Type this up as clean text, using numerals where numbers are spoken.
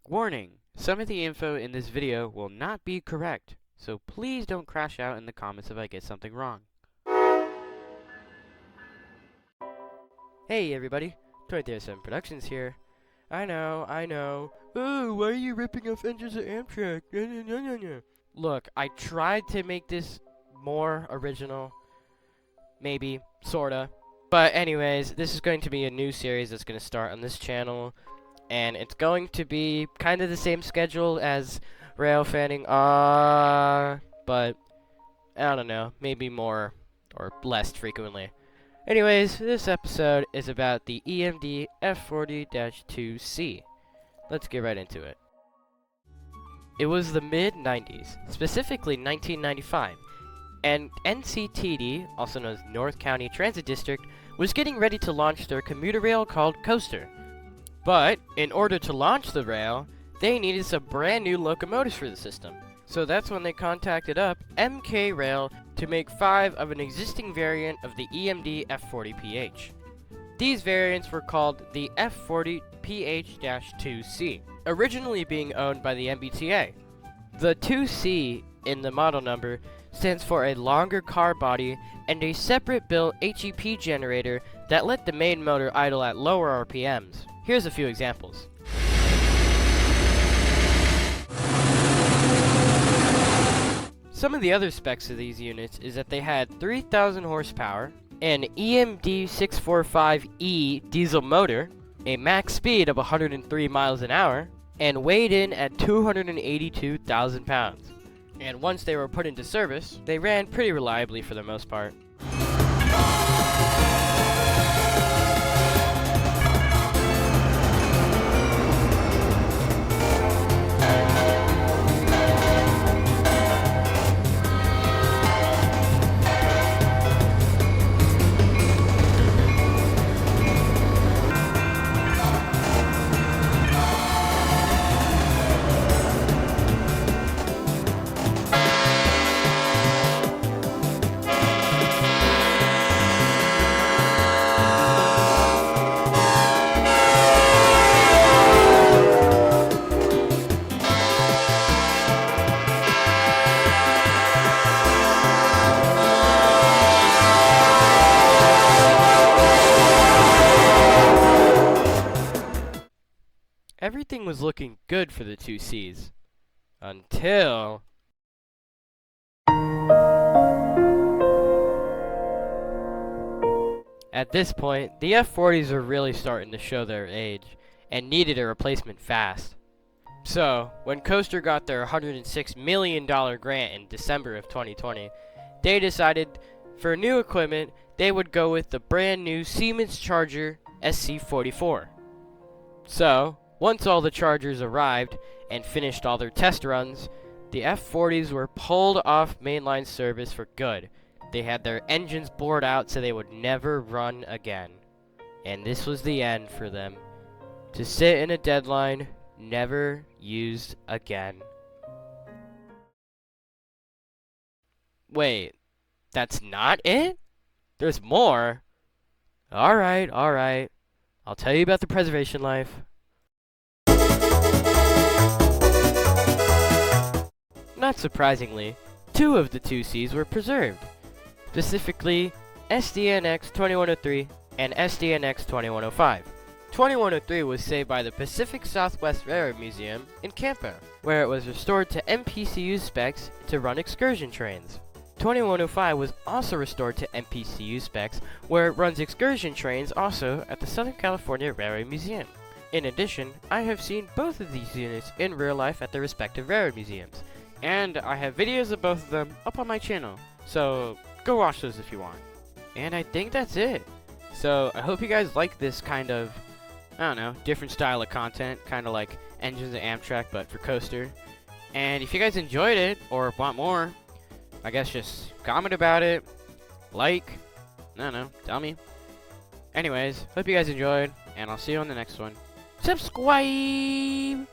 Warning! Some of the info in this video will not be correct, so please don't crash out in the comments if I get something wrong. Hey everybody, 2037 Productions here. I know. Oh, why are you ripping off Engines of Amtrak? Look, I tried to make this more original. Maybe, sorta. But anyways, this is going to be a new series that's going to start on this channel. And it's going to be kind of the same schedule as rail fanning, but I don't know, maybe more or less frequently. Anyways, this episode is about the EMD F40-2C. Let's get right into it. It was the mid-90s, specifically 1995, and NCTD, also known as North County Transit District, was getting ready to launch their commuter rail called Coaster. But, in order to launch the rail, they needed some brand new locomotives for the system. So that's when they contacted up MK Rail to make 5 of an existing variant of the EMD F40PH. These variants were called the F40PH-2C, originally being owned by the MBTA. The 2C in the model number stands for a longer car body and a separate built HEP generator that let the main motor idle at lower RPMs. Here's a few examples. Some of the other specs of these units is that they had 3,000 horsepower, an EMD 645E diesel motor, a max speed of 103 miles an hour, and weighed in at 282,000 pounds. And once they were put into service, they ran pretty reliably for the most part. Everything was looking good for the 2Cs. Until... At this point, the F40s were really starting to show their age, and needed a replacement fast. So, when Coaster got their $106 million grant in December of 2020, they decided for new equipment, they would go with the brand new Siemens Charger SC44. So, once all the Chargers arrived and finished all their test runs, the F40s were pulled off mainline service for good. They had their engines bored out so they would never run again. And this was the end for them. To sit in a deadline, never used again. Wait, that's not it? There's more? Alright. I'll tell you about the preservation life. Not surprisingly, 2 of the 2Cs were preserved, specifically SDNX 2103 and SDNX 2105. 2103 was saved by the Pacific Southwest Railroad Museum in Campo, where it was restored to MPCU specs to run excursion trains. 2105 was also restored to MPCU specs, where it runs excursion trains also at the Southern California Railroad Museum. In addition, I have seen both of these units in real life at their respective railroad museums, and I have videos of both of them up on my channel, so go watch those if you want. And I think that's it. So I hope you guys like this kind of, I don't know, different style of content, kind of like Engines of Amtrak but for Coaster. And if you guys enjoyed it or want more, I guess just comment about it, like, I don't know, tell me. Anyways, hope you guys enjoyed, and I'll see you on the next one. Subscribe!